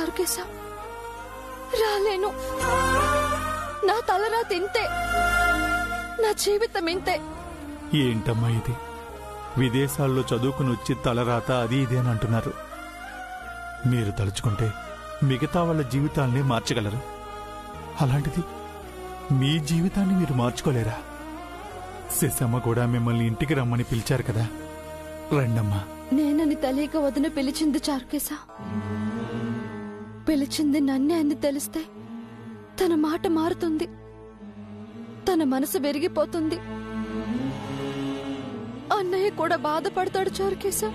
చారుకేశా, రాలేను. నా తలరా తింతే, నా జీవితం ఇంతే. ఏంటమ్మా ఇది? విదేశాల్లో చదువుకుని వచ్చి తలరాత అది ఇదేనంటున్నారు. మీరు తలుచుకుంటే మిగతా వాళ్ళ జీవితాల్ని మార్చగలరు. అలాంటిది మీ జీవితాన్ని మీరు మార్చుకోలేరా? శశమ్మ కూడా మిమ్మల్ని ఇంటికి రమ్మని పిలిచారు కదా, రండమ్మా. నేనని తెలియక వదిన పిలిచింది చారుకేశా. పిలిచింది నన్నే అని తెలిస్తే తన మాట మారుతుంది, తన మనసు విరిగిపోతుంది. అన్నయ్య కూడా బాధపడతాడు చారుకేశా.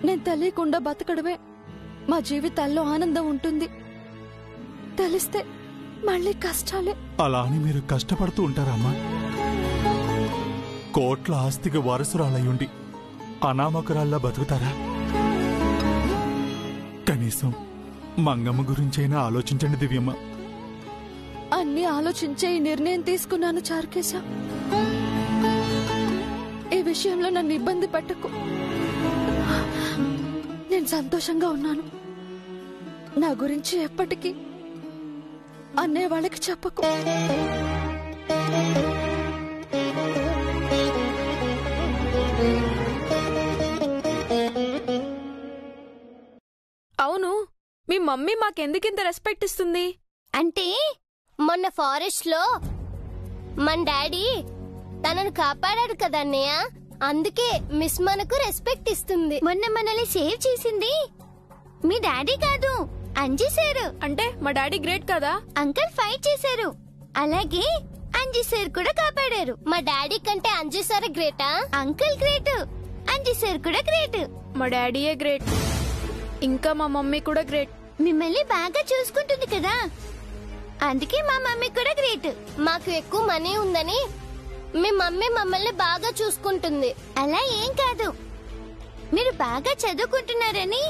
నేను తెలియకుండా బతకడమే మా జీవితాల్లో ఆనందం ఉంటుంది. తెలిస్తే మళ్ళీ కష్టాలే. అలా అని మీరు కష్టపడుతూ ఉంటారమ్మా? కోట్ల ఆస్తికి వారసురాలయ్యుండి అనామకురాల్లా బతుకుతారా? కనీసం మంగమ్మ గురించైనా ఆలోచించండి దివ్యమ్మ. అన్ని ఆలోచించే ఈ నిర్ణయం తీసుకున్నాను చారుకేశా. ఈ విషయంలో నన్ను ఇబ్బంది పెట్టకు. నేను సంతోషంగా ఉన్నాను. నా గురించి ఎప్పటికీ అన్నయ్య వాళ్ళకి చెప్పకు. అవును, మీ మమ్మీ మాకెందుకింత రెస్పెక్ట్ ఇస్తుంది? అంటే మొన్న ఫారెస్ట్ లో మన డాడీ తనను కాపాడాడు కదా అన్నయ్య, అందుకే మిస్ మనకు రెస్పెక్ట్ ఇస్తుంది. మొన్న మనల్ని సేవ్ చేసింది మీ డాడీ కాదు, అంజీ సార్. అంటే మా డాడీ గ్రేట్ కదా? అంకుల్ ఫైట్ చేశారు, అలాగే అంజీ సార్ కూడా కాపాడారు. మా డాడీ కంటే అంజీ సార్ గ్రేటా? అంకుల్ గ్రేట్, అంజీ సార్ కూడా గ్రేట్. మా డాడీయే గ్రేట్, ఇంకా మా మమ్మీ కూడా గ్రేట్. మిమ్మల్ని బాగా చూసుకుంటుంది కదా, అందుకే మా మమ్మీ కూడా గ్రేట్. మాకు ఎక్కువ మనీ ఉందని మీ మమ్మీ మమ్మల్ని బాగా చూసుకుంటుంది. అలా ఏం కాదు, మీరు బాగా చదువుకుంటున్నారని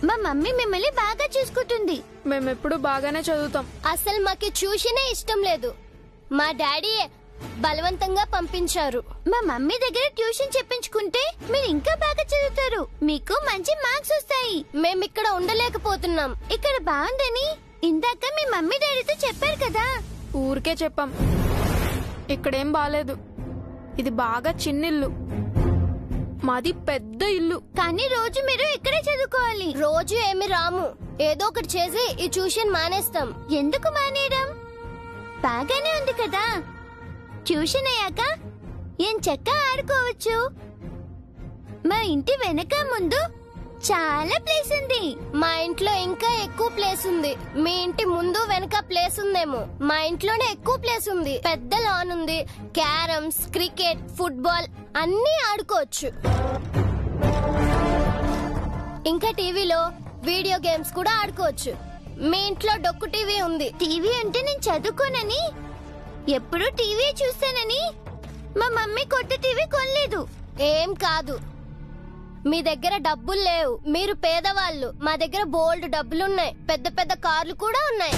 మా మమ్మీ మిమ్మల్ని బాగా చూసుకుంటుంది. మేమెప్పుడు బాగానే చదువుతాం. అసలు మాకు ట్యూషనే ఇష్టం లేదు, మా డాడీ బలవంతంగా పంపించారు. మా మమ్మీ దగ్గర ట్యూషన్ చెప్పించుకుంటే మీరు ఇంకా బాగా చదువుతారు, మీకు మంచి మార్క్స్ వస్తాయి. మేమిక్కడ ఉండలేకపోతున్నాం, ఇక్కడ బాగుందని ఇందాక మీ మమ్మీ డాడీతో చెప్పారు కదా. ఊరికే చెప్పాం, ఇక్కడేం బాలేదు. ఇది బాగా చిన్నిల్లు, మాది పెద్ద ఇల్లు. కానీ రోజు మీరు ఇక్కడే చదువుకోవాలి. రోజు ఏమి రాము, ఏదో ఒకటి చేసి ఈ ట్యూషన్ మానేస్తాం. ఎందుకు మానేయడం? బాగానే ఉంది కదా, ట్యూషన్ అయ్యాక ఏం చక్కగా ఆడుకోవచ్చు. మా ఇంటి వెనక ముందు చాలా ప్లేస్ ఉంది. మా ఇంట్లో ఇంకా ఎక్కువ ప్లేస్ ఉంది. మీ ఇంటి ముందు వెనక ప్లేస్ ఉందేమో, మా ఇంట్లోనే ఎక్కువ ప్లేస్ ఉంది. పెద్ద లాన్ ఉంది, క్యారమ్స్, క్రికెట్, ఫుట్బాల్ అన్నీ ఆడుకోవచ్చు. ఇంకా టీవీలో వీడియో గేమ్స్ కూడా ఆడుకోవచ్చు. మీ ఇంట్లో డొక్కు టీవీ ఉంది. టీవీ అంటే నేను చదువుకోనని, ఎప్పుడు టీవీ చూస్తానని మా మమ్మీ కొత్త టీవీ కొనలేదు. ఏం కాదు, మీ దగ్గర డబ్బులు లేవు, మీరు పేదవాళ్ళు. మా దగ్గర బోల్డ్ డబ్బులున్నాయి, పెద్ద పెద్ద కార్లు కూడా ఉన్నాయి.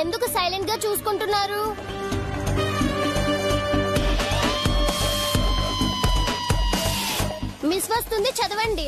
ఎందుకు సైలెంట్ గా చూసుకుంటున్నారు? మిస్ వస్తుంది, చదవండి.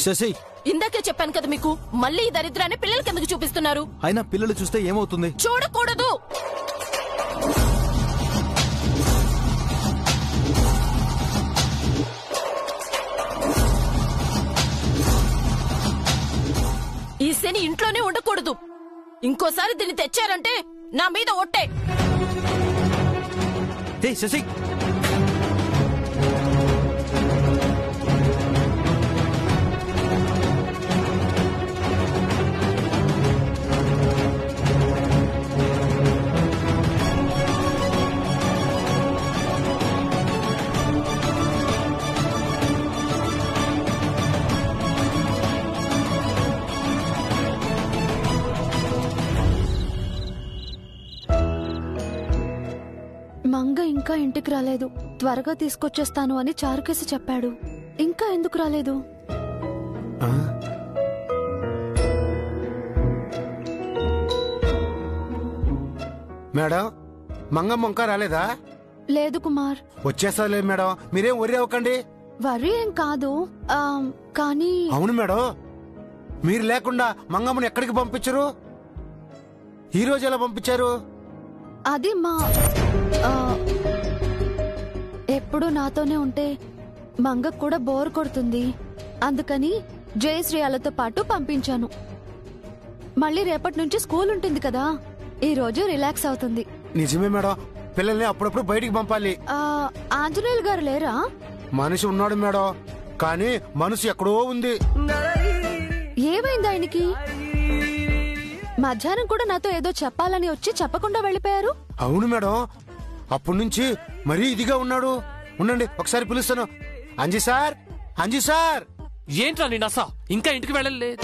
శశి, ఇందాకే చెప్పాను కదా మీకు, మళ్ళీ ఈ దరిద్రాన్ని పిల్లలకి ఎందుకు చూపిస్తున్నారు? అయినా పిల్లలు చూస్తే ఏమవుతుంది? చూడకూడదు. ఈ శని ఇంట్లోనే ఉండకూడదు. ఇంకోసారి దీన్ని తెచ్చారంటే నా మీద ఒట్టే. హే శశి, మంగ ఇంకా ఇంటికి రాలేదు. త్వరగా తీసుకొచ్చేస్తాను అని చారుకేసి చెప్పాడు. ఇంకా ఎందుకు రాలేదు? మేడం, మంగమ్మ ఇంకా రాలేదా? లేదు కుమార్. వచ్చేసాలే మేడం, మీరేం వరి అవ్వకండి. వరి ఏం కాదు, కానీ అవును మేడం, మీరు లేకుండా మంగమ్మని ఎక్కడికి పంపించరు? ఈ రోజు ఎలా పంపించారు? అది మా ఎప్పుడు నాతోనే ఉంటే మంగకు కూడా బోర్ కొడుతుంది. అందుకని జయశ్రీయాలతో పాటు పంపించాను. మళ్ళీ రేపటి నుంచి స్కూల్ ఉంటుంది కదా, ఈ రోజు రిలాక్స్ అవుతుంది. నిజమే మేడం, పిల్లల్ని అప్పుడప్పుడు బయటికి పంపాలి. ఆంజనేయులు గారు లేరా? మనిషి ఉన్నాడు మేడం, కానీ మనసు ఎక్కడో ఉంది. ఏమైంది ఆయనకి? మధ్యాహ్నం కూడా నాతో ఏదో చెప్పాలని వచ్చి చెప్పకుండా వెళ్ళిపోయారు. అవును మేడం, అప్పటి నుంచి మరీ ఇదిగా ఉన్నాడు. ఉండండి, ఒకసారి పిలుస్తాను. Anji sir, Anji sir. ఏంట్రా నీ నసా, ఇంకా ఇంటికి వెళ్ళలేదు?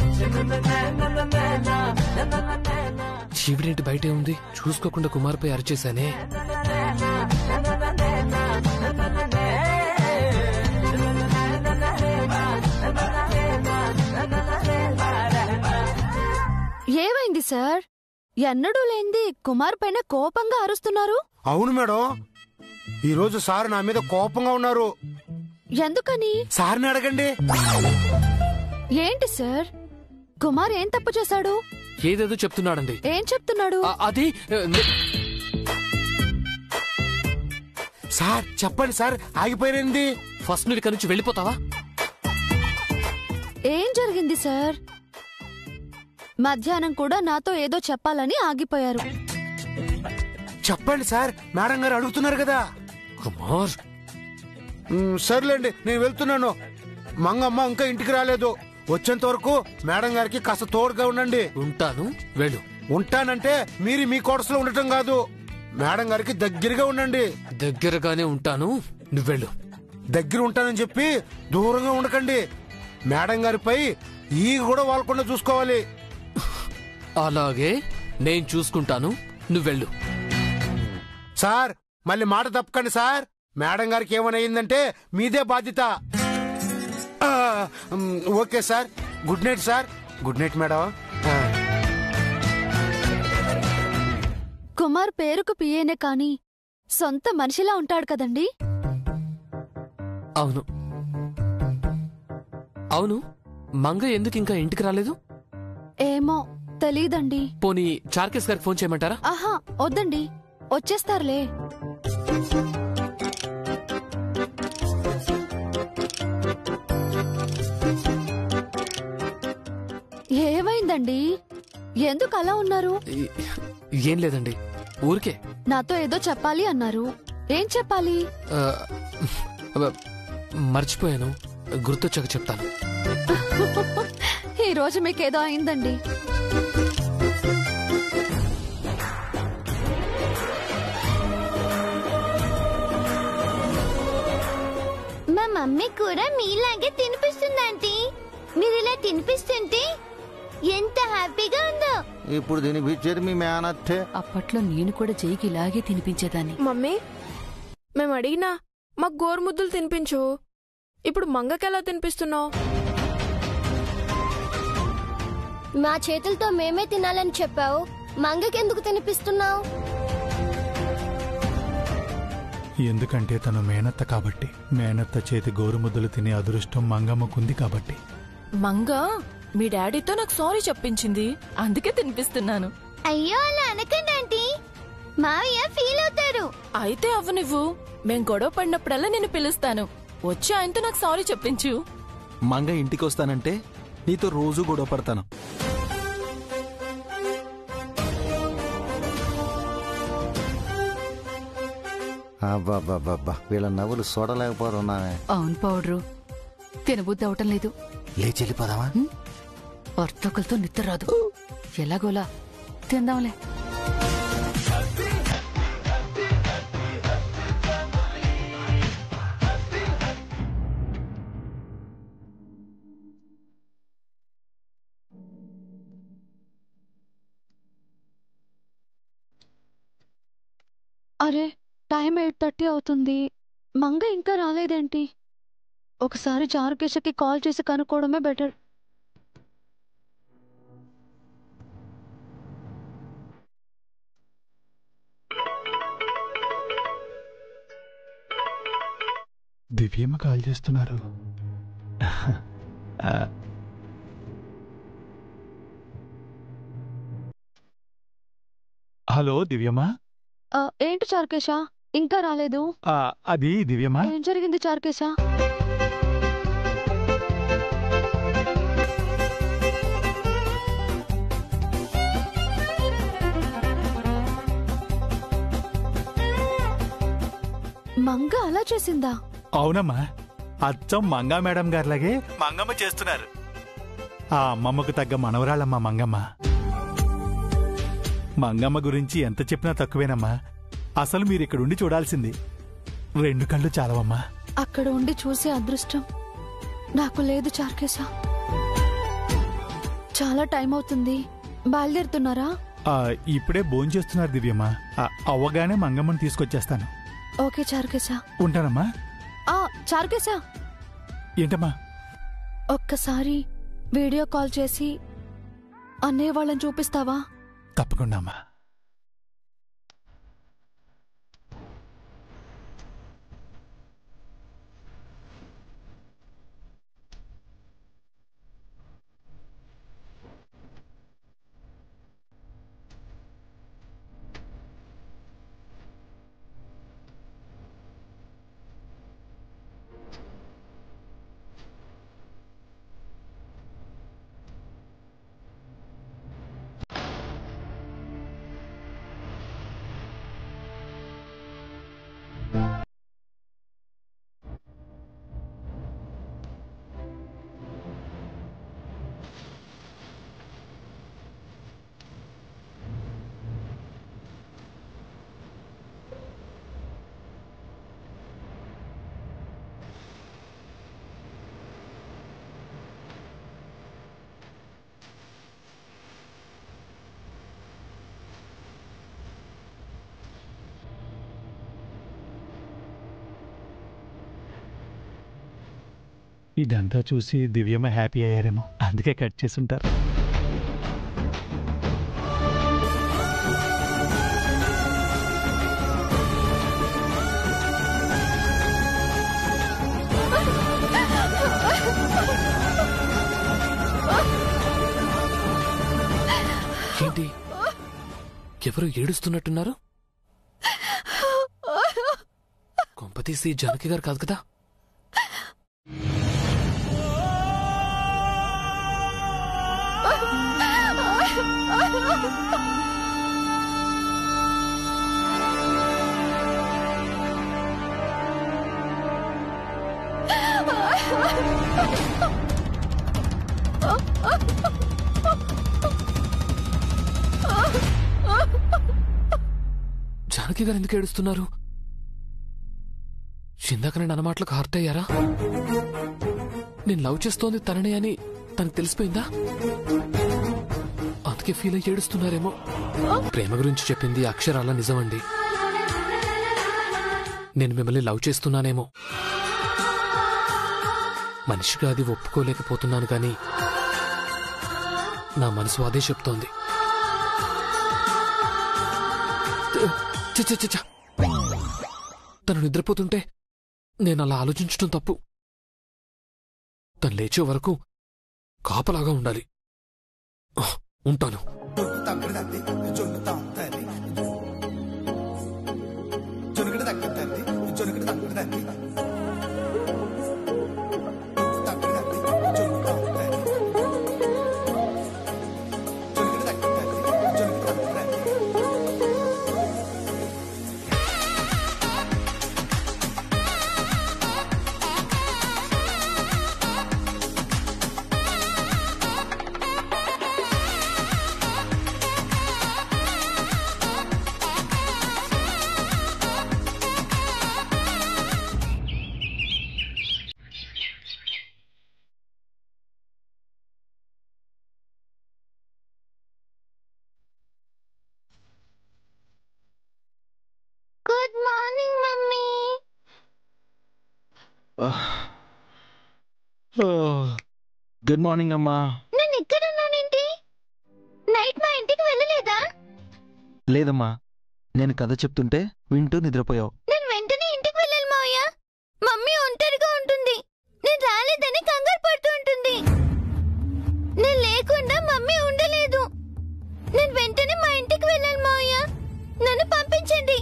చీవిడేంటి బయటే ఉంది, చూసుకోకుండా కుమార్పై అరిచేశానే. ఏమైంది సార్? ఎన్నడూ లేంది కుమార్ పైన కోపంగా అరుస్తున్నారు. అవును మేడం, ఈ రోజు సార్ నా మీద కోపంగా ఉన్నారు. ఎందుకని? సార్ని అడగండి. ఏంటి సార్, కుమార్ ఏం తప్పు చేశాడు? ఏదేదో చెప్తున్నాడండి. ఏం చెప్తున్నాడు? అది సార్ చెప్పండి సార్, ఆగిపోయింది. ఫస్ట్ నువ్వు ఇక్కడి నుంచి వెళ్ళిపోతావా? ఏం జరిగింది సార్? మధ్యాహ్నం కూడా నాతో ఏదో చెప్పాలని ఆగిపోయారు. చెప్పండి సార్, మేడం గారు అడుగుతున్నారు కదా. కుమార్, సర్లేండి, నేను వెళ్తున్నాను. మంగమ్మ ఇంకా ఇంటికి రాలేదు. వచ్చేంత వరకు మేడం గారికి కాస్త తోడుగా ఉండండి. ఉంటాను, వెళ్ళు. ఉంటానంటే మీరు మీ కోర్సులో ఉండటం కాదు, మేడం గారికి దగ్గరగా ఉండండి. దగ్గరగానే ఉంటాను, నువ్వు వెళ్ళు. దగ్గర ఉంటానని చెప్పి దూరంగా ఉండకండి. మేడం గారిపై ఈగ కూడా వాళ్ళకుండా చూసుకోవాలి. అలాగే, నేను చూసుకుంటాను, నువ్వు వెళ్ళు. సార్, మళ్ళీ మాట తప్పకండి సార్. మేడం గారికి ఏమైనా అయిందంటే మీదే బాధ్యత. Okay sir, good night sir. Good night madam. Kumar పేరుకు పియేనే కాని సొంత మనిషిలా ఉంటాడు కదండి. అవును అవును, మంగ ఎందుకు ఇంకా ఇంటికి రాలేదు? ఏమో తెలీదండి. పోనీ చార్కేస్ గారికి ఫోన్ చేయమంటారా? ఆహా, వద్దండి, వచ్చేస్తారులే. ఏమైందండి? ఎందుకు అలా ఉన్నారు? ఏం లేదండి, ఊరికే. నాతో ఏదో చెప్పాలి అన్నారు. ఏం చెప్పాలి? ఆ, మర్చిపోయాను, గుర్తొచ్చాక చెప్తాను. ఈ రోజు మీకేదో అయిందండి. మా మమ్మీ కూడా మీలాగే తినిపిస్తుంది ఆంటీ. మీరు ఇలా తినిపిస్తుంటే ఎంత హ్యాపీగా ఉందో. ఇప్పుడు తినిపించేది మీ మేనత్తే. అప్పట్లో నేను కూడా జైకి ఇలాగే తినిపించేదాన్ని. మమ్మీ, మేము అడిగినా మాకు గోరుముద్దలు తినిపించు. ఇప్పుడు మంగకెలా తినిపిస్తున్నావు? మా చేతులతో మేమే తినాలని చెప్పావు, మంగకెందుకు తినిపిస్తున్నావు? ఎందుకంటే తను మేనత్త కాబట్టి. మేనత్త చేతి గోరుముద్దలు తినే అదృష్టం మంగమ్మకుంది కాబట్టి. మంగ మీ డాడీతో నాకు సారీ చెప్పించింది, అందుకే తినిపిస్తున్నాను. అయ్యో అలా అనకండి ఆంటీ, మావయ్య ఫీల్ అవుతారు. అయితే అవ్వ నువ్వు, మేం గొడవ పడినప్పుడల్లా నేను పిలుస్తాను, వచ్చి ఆయనతో నాకు సారీ చెప్పించు. మంగ ఇంటికి వస్తానంటే నీతో రోజు గొడవ పడతాను. అబ్బాబ్బాబ్బా, వీళ్ళ నవ్వులు చూడలేకపోతున్నామే. అవును పౌడరు, తినబుద్ధి అవటం లేదు. లేచి వెళ్ళిపోదామా? వర్తకులతో నిద్ర రాదు. ఎలాగోలా తిందాంలే. అరే, టైం 8:30 అవుతుంది. మంగ ఇంకా రాలేదేంటి? ఒకసారి చారుకేశకి కాల్ చేసి కనుక్కోవడమే బెటర్. దివ్యమ్మ కాల్ చేస్తున్నారు. హలో దివ్యమ్మ. ఏంటి చారుకేశ, ఇంకా రాలేదు? అది దివ్యమ్మ. ఏం జరిగింది చారుకేశ? మంగ అలా చేసిందా? అవునమ్మా, అచ్చం మంగా మేడం గారిలాగే మంగమ్మ చేస్తున్నారు. ఆ అమ్మమ్మకు తగ్గ మనవరాళ్ళమ్మ మంగమ్మ. మంగమ్మ గురించి ఎంత చెప్పినా తక్కువేనమ్మా. అసలు మీరిక్కడుండి చూడాల్సింది. 2 కళ్ళు చాలవమ్మా. అక్కడ ఉండి చూసే అదృష్టం నాకు లేదు చారుకేశ. చాలా టైం అవుతుంది, బయలుదేరుతున్నారా? ఇప్పుడే భోంచేస్తున్నారు దివ్యమ్మ. అవ్వగానే మంగమ్మని తీసుకొచ్చేస్తాను. ఓకే చారుకేశ. ఉంటానమ్మా. చారుకేశ, ఏంటమ్మా? ఒక్కసారి వీడియో కాల్ చేసి అన్నయ్య వాళ్ళని చూపిస్తావా? తప్పకుండా అమ్మా. ఇదంతా చూసి దివ్యమ్మ హ్యాపీ అయ్యారేమో, అందుకే కట్ చేసుంటారు. ఏంటి, ఎవరు ఏడుస్తున్నట్టున్నారు? కొంపతీసి జానకి గారు కాదు కదా? జానకి గారు ఎందుకు ఏడుస్తున్నారు? ఇందాక నేను అన్న మాటలకు హర్ట్ అయ్యారా? నేను లవ్ చేస్తోంది తననే అని తనకు తెలిసిపోయిందా? అందుకే ఫీల్ అయ్యి ఏడుస్తున్నారేమో. ప్రేమ గురించి చెప్పింది అక్షరాల నిజమండి. నేను మిమ్మల్ని లవ్ చేస్తున్నానేమో, మనిషిగా అది ఒప్పుకోలేకపోతున్నాను కానీ నా మనసు అదే చెప్తోంది. తను నిద్రపోతుంటే నేను అలా ఆలోచించడం తప్పు. తను లేచే వరకు కాపలాగా ఉండాలి. ఉంటాను. Good morning mummy. Good morning అమ్మా. నేను ఇక్కడ ఉన్నానేంటి? నైట్ మా ఇంటికి వెళ్ళలేదా? లేదమ్మా, నేను కథ చెప్తుంటే వింటూ నిద్రపోయావు. నేను వెంటనే ఇంటికి వెళ్ళాలి మావయ్య. మమ్మీ ఒంటరిగా ఉంటుంది. నేను రాలేదని కంగారు పడుతూ ఉంటుంది. నేను లేకుండా మమ్మీ ఉండలేదు. నేను వెంటనే మా ఇంటికి వెళ్ళాలి మావయ్య. నన్ను పంపించండి.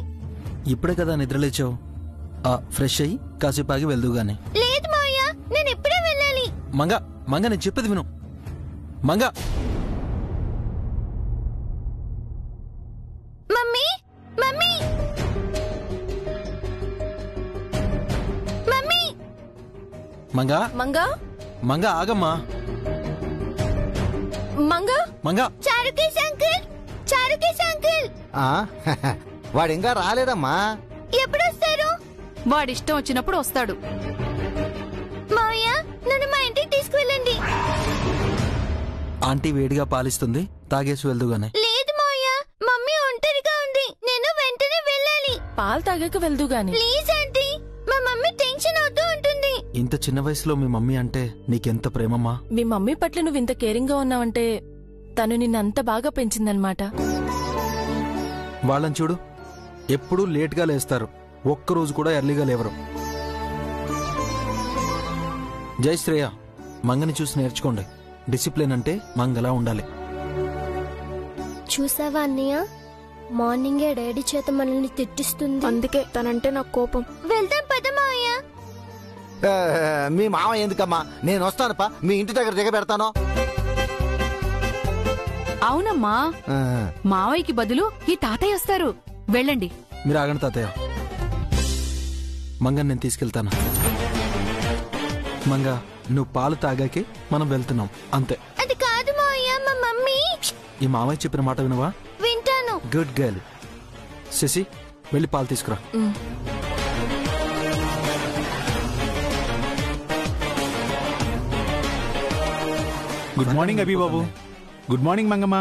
ఇప్పుడే కదా నిద్రలేచావు. ఫ్రెష్ అయ్యి కాసేపు ఆగి వెళ్దుగానే. లేదు మావయ్య, నేను ఇప్పుడే వెళ్ళాలి. మంగా మంగా నేను చెప్పేది విను. Manga. Mummy mummy mummy. Manga Manga Manga ఆగమ్మా. మంగా మంగా. Charukesh uncle, Charukesh uncle. వాడు ఇంకా రాలేదమ్మా. ఎప్పుడు వస్తారు? వాడిష్టం వచ్చినప్పుడు వస్తాడు. మావయ్య, నన్ను మా ఇంటికి తీసుకువెళ్ళండి. ఆంటీ వేడిగా పాలిస్తుంది, తాగేసి వెళ్దుగానే. లేదు మావయ్య, మమ్మీ ఒంటరిగా ఉంది. నేను వెంటనే వెళ్ళాలి. పాలు తాగాక వెళ్దు గాని. ప్లీజ్ ఆంటీ, మా మమ్మీ టెన్షన్ అవుతూ ఉంటుంది. ఇంత చిన్న వయసులో మీ మమ్మీ అంటే నీకెంత ప్రేమమ్మా. మీ మమ్మీ పట్ల నువ్వు ఇంత కేరింగ్ గా ఉన్నావంటే తను నిన్నంత బాగా పెంచిందనమాట. వాళ్ళని చూడు, ఎప్పుడూ లేట్గా లేస్తారు, ఒక్కరోజు కూడా ఎర్లీగా లేవరు. జై శ్రేయ, మంగని చూసి నేర్చుకోండి. డిసిప్లిన్ అంటే మంగలా ఉండాలి. చూసావా అన్నయ్య, మార్నింగే డాడీ చేత మనల్ని తిట్టిస్తుంది. అందుకే తనంటే నాకు కోపం. వెళ్దాం పద మావయ్య. మీ మామ ఎందుకమ్మా, నేను వస్తానుపా, మీ ఇంటి దగ్గర దిగబెడతాను. అవునమ్మా, మావయ్యకి బదులు ఈ తాతయ్య వస్తారు. వెళ్ళండి. మీరు ఆగండి తాతయ్య. మంగని నేను తీసుకెళ్తాను. మంగ, నువ్వు పాలు తాగాకే మనం వెళ్తున్నాం, అంతే. అది కాదు మావయ్య, మా మమ్మీ. ఈ మామయ్య చెప్పిన మాట వినవా? వింటాను. Good girl. శశి, వెళ్ళి పాలు తీసుకురా. Good morning Abhi Babu. Good morning Mangamma.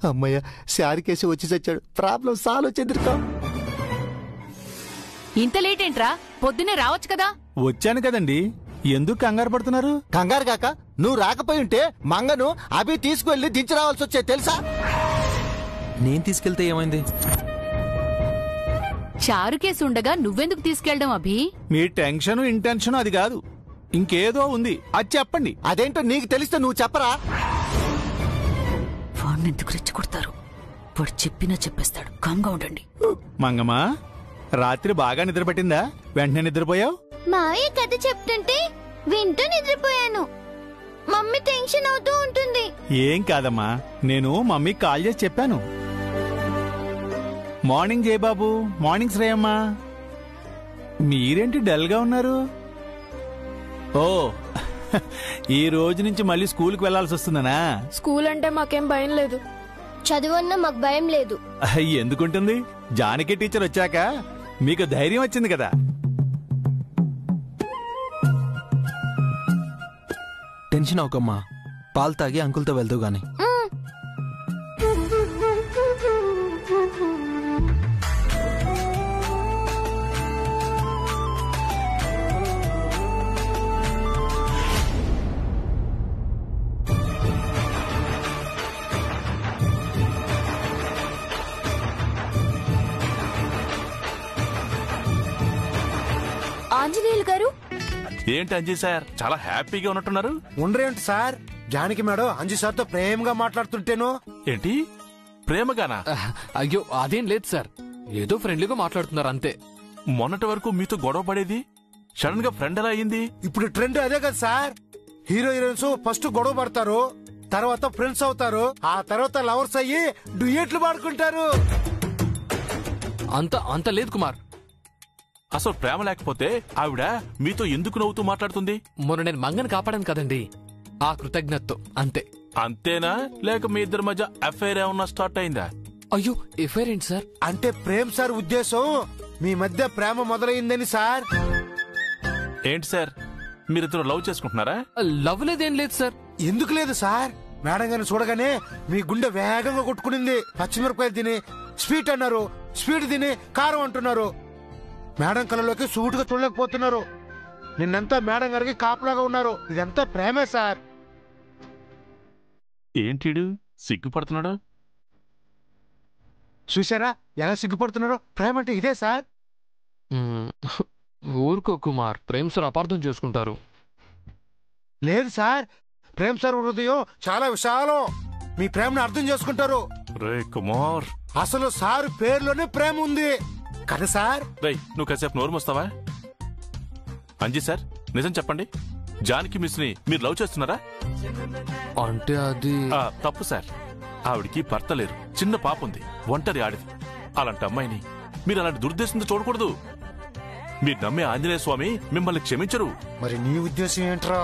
అమ్మయ్య, శారికేసి వచ్చి చచ్చాడు. ప్రాబ్లం సాల్వ్ వచ్చేదిరుకో. ఇంత లేట్ ఏంట్రా? పొద్దునే రావచ్చు కదా. వచ్చాను కదండి, ఎందుకు కంగారు పడుతున్నారు? కంగారు కాక నువ్వు రాకపోయి ఉంటే మంగను అభి తీసుకువెళ్లి దించి రావాల్సి వచ్చే తెలుసా? నేను తీసుకెళ్తే ఏమైంది? చారుకేసి ఉండగా నువ్వెందుకు తీసుకెళ్ళడం అభి? మీ టెన్షన్ ఇంటెన్షన్ అది కాదు, ఇంకేదో ఉంది, అది చెప్పండి. అదేంటో నీకు తెలిస్తే నువ్వు చెప్పరా? వాణ్ణెందుకు రెచ్చగొడతారు? వాడు చెప్పినా చెప్పేస్తాడు. కామ్గా ఉండండి. మంగమ్మ, రాత్రి బాగా నిద్ర పట్టిందా? వెంటనే నిద్రపోయావు? మావయ్య కథ చెప్తుంటే వింటూ నిద్రపోయాను. మమ్మీ టెన్షన్ అవుతూ ఉంటుంది. ఏం కాదమ్మా, నేను మమ్మీకి కాల్ చేసి చెప్పాను. మార్నింగ్ జయబాబు, మార్నింగ్ శ్రేయమ్మా. మీరేంటి డల్ గా ఉన్నారు? ఓ ఈ రోజు నుంచి మళ్ళీ స్కూల్కి వెళ్లాల్సి వస్తుందనా? స్కూల్ అంటే మాకేం భయం లేదు. చదువన్నా మాకు భయం లేదు. ఎందుకుంటుంది? జానకి టీచర్ వచ్చాక మీకు ధైర్యం వచ్చింది కదా. టెన్షన్ అవకమ్మా, పాలు తాగి అంకుల్తో వెళ్తూ గాని. ఆంజనేయులు గారు, ఏంటి అంజీ సార్ చాలా హ్యాపీగా ఉన్నట్టున్నారు? ఉండరేంటి సార్, జానకి మేడం అంజీ సార్తో ప్రేమగా మాట్లాడుతుంటేను. ఏంటి ప్రేమగానా? అయ్యో అదేం లేదు సార్, ఏదో ఫ్రెండ్లీగా మాట్లాడుతున్నారు అంతే. మొన్నటి వరకు మీతో గొడవ పడేది సడన్ గా ఫ్రెండ్ ఎలా అయింది? ఇప్పుడు ట్రెండ్ అదే కదా సార్. హీరో హీరోయిన్స్ ఫస్ట్ గొడవ పడతారు, తర్వాత ఫ్రెండ్స్ అవుతారు, ఆ తర్వాత లవర్స్ అయ్యి డ్యూయెట్లు పాడుకుంటారు. అంత లేదు కుమార్. అసలు ప్రేమ లేకపోతే ఆవిడ మీతో ఎందుకు నవ్వుతూ మాట్లాడుతుంది? మొన్న నేను మంగని కాపాడాను కదండి, ఆ కృతజ్ఞతతో అంతే. అంతేనా, లేక మీ ఇద్దరి మధ్య అఫైర్ ఏమన్నా స్టార్ట్ అయిందా? అయ్యో ఎఫ్ఐఆర్ ఏంటి సార్? అంటే ప్రేమ్ సార్ ఉద్దేశం మీ మధ్య ప్రేమ మొదలైందని సార్. ఏంటి సార్ మీరిద్దరు లవ్ చేసుకుంటున్నారా? లవ్ లేదేం లేదు సార్. ఎందుకు లేదు సార్, మేడం గారిని చూడగానే మీ గుండె వేగంగా కొట్టుకునింది. పచ్చిమిరపకాయలు తిని స్వీట్ అన్నారు, స్వీట్ తిని కారం అంటున్నారు. మేడం కళ్ళలోకి సూటుగా చూడలేకపోతున్నారు. నిన్నంతా మేడం గారికి కాపులాగా ఉన్నారు. ఇదంతా ప్రేమే సార్. ఏంటిడు సిగ్గుపడుతున్నాడు? చూసారా ఎలా సిగ్గుపడుతున్నారో? ప్రేమ అంటే ఇదే సార్. ఊరుకో కుమార్, ప్రేమ్ సార్ అపార్థం చేసుకుంటారు. లేదు సార్, ప్రేమ్ సార్ హృదయం చాలా విశాలం. మీ ప్రేమను అర్థం చేసుకుంటారు. రే కుమార్, అసలు సార్ పేరులోనే ప్రేమ ఉంది కదా సార్. రై నువ్వు కాసేపు నోరు మోస్తావా? అంజీ సార్ నిజం చెప్పండి, జానకి మిస్ ని మీరు లవ్ చేస్తున్నారా? అంటే అది తప్పు సార్. ఆవిడికి భర్త లేరు, చిన్న పాప ఉంది, ఒంటరి ఆడిది. అలాంటి అమ్మాయిని మీరు అలాంటి దురుద్దేశంతో చూడకూడదు. మీరు నమ్మే ఆంజనేయ స్వామి మిమ్మల్ని క్షమించరు. మరి నీ ఉద్దేశం ఏంట్రా?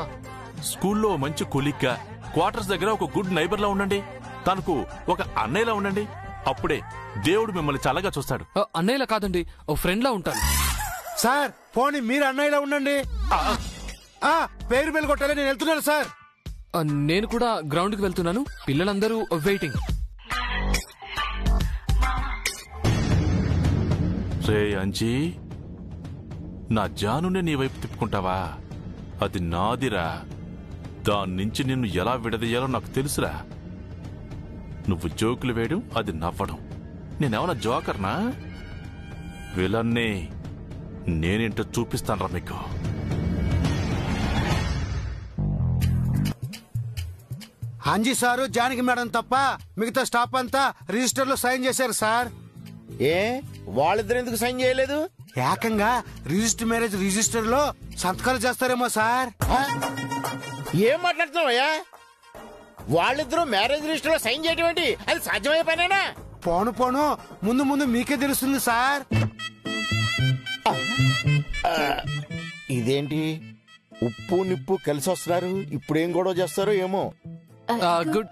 స్కూల్లో మంచి కొలిగ్గా, క్వార్టర్స్ దగ్గర ఒక గుడ్ నైబర్ లా ఉండండి, తనకు ఒక అన్నయ్యలా ఉండండి. అప్పుడే దేవుడు మిమ్మల్ని చల్లగా చూస్తాడు. అన్నయ్యలా కాదండి, ఓ ఫ్రెండ్ లా ఉంటాను. సార్ పోనీ మీరు అన్నయ్యలా ఉండండి. పేరు బెల్ కొట్టాలి, నేను వెళ్తున్నాను సార్. నేను కూడా గ్రౌండ్ కి వెళ్తున్నాను, పిల్లలందరూ వెయిటింగ్. రే అంజీ, నా జానునే నీ వైపు తిప్పుకుంటావా? అది నాదిరా. దాని నుంచి నిన్ను ఎలా విడదీయాలో నాకు తెలుసురా. నువ్వు జోకులు వేయడం, అది నవ్వడం. నేనేమన్నా జోకర్నా? విలన్నే. నేనేంటో చూపిస్తానురా మీకు. అంజీ సారు జానకి మేడం తప్ప మిగతా స్టాఫ్ అంతా రిజిస్టర్ లో సైన్ చేశారు సార్. ఏ వాళ్ళిద్దరు ఎందుకు సైన్ చేయలేదు? ఏకంగా రిజిస్టర్ మ్యారేజ్ రిజిస్టర్ లో సంతకాలు చేస్తారేమో సార్. ఏం మాట్లాడుతున్నావయ్యా? వాళ్ళిద్దరూ మ్యారేజ్ రిజిస్టర్ లో సైన్ చేయడం ఏంటి? అది సాధ్యమయ్యే పనేనా? పోను పోను ముందు ముందు మీకే తెలుస్తుంది సార్. ఇదేంటి ఉప్పు నిప్పు కలిసి వస్తున్నారు? ఇప్పుడేం గొడవ చేస్తారో ఏమో. గుడ్.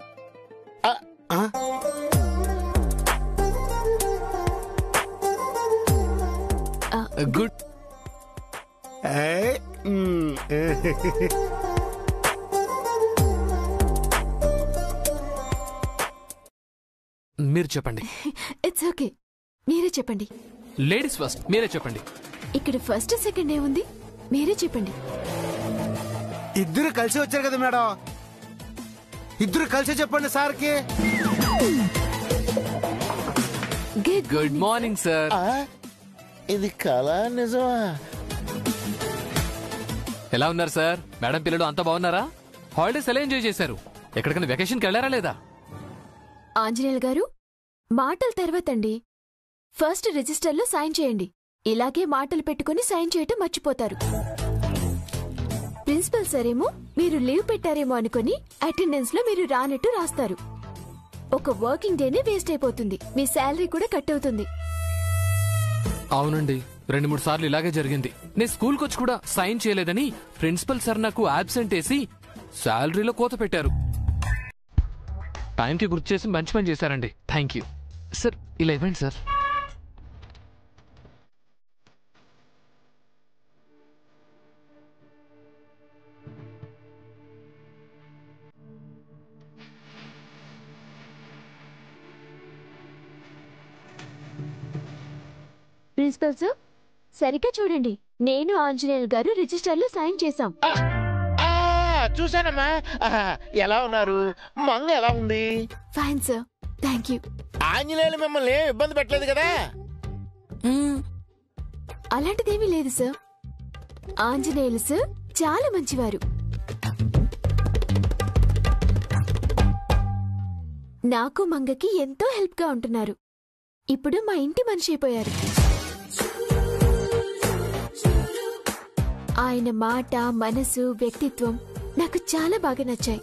గుడ్. మీరు చెప్పండి. ఇట్స్ ఓకే, మీరే చెప్పండి. లేడీస్ ఫస్ట్, మీరే చెప్పండి. ఇక్కడ ఫస్ట్ సెకండ్ ఏముంది, మీరే చెప్పండి. ఇద్దరు కలిసి వచ్చారు కదా మేడం, ఇద్దరు కలిసి చెప్పండి సార్కి. Good morning sir. ఇది కళ నిజమా? ఎలా ఉన్నారు సార్? మేడం పిల్లలు అంతా బాగున్నారా? హాలిడేస్ ఎలా ఎంజాయ్ చేశారు? ఎక్కడికైనా వెకేషన్కి వెళ్ళారా లేదా? ఆంజనేయులు గారు, మాటల తర్వాతండి ఫస్ట్ రిజిస్టర్లో సైన్ చేయండి. ఇలాగే మాటలు పెట్టుకుని సైన్ చేయటం మర్చిపోతారు. ప్రిన్సిపల్ సరేమో మీరు లీవ్ పెట్టారేమో అనుకుని అటెండెన్స్ లో మీరు రానట్టు రాస్తారు. ఒక వర్కింగ్ డేనే వేస్ట్ అయిపోతుంది, మీ శాలరీ కూడా కట్ అవుతుంది. అవునండి, 2-3 సార్లు ఇలాగే జరిగింది. నేను స్కూల్కి వచ్చి కూడా సైన్ చేయలేదని ప్రిన్సిపల్ సార్ నాకు అబ్సెంట్ వేసి శాలరీలో కోత పెట్టారు. టైంకి గుర్తు చేసి మంచి పని చేశారండి. Thank you sir. ఇలా ఇవ్వండి సార్. ప్రిన్సిపల్ సార్, సరిగ్గా చూడండి, నేను ఆంజనేయులు గారు రిజిస్టర్లో సైన్ చేశాం. చూసానమ్మా. ఎలా ఉన్నారు? మంగ ఎలా ఉంది? Fine sir, thank you. Anjaneyulu మిమ్మల్ని ఏం ఇబ్బంది పెట్టలేదు కదా? అలాంటిదేమీ లేదు సార్. ఆంజనేయులు సార్ చాలా మంచివారు. నాకు మంగకి ఎంతో హెల్ప్ గా ఉంటున్నారు. ఇప్పుడు మా ఇంటి మనిషి అయిపోయారు. ఆయన మాట, మనసు, వ్యక్తిత్వం నాకు చాలా బాగా నచ్చాయి.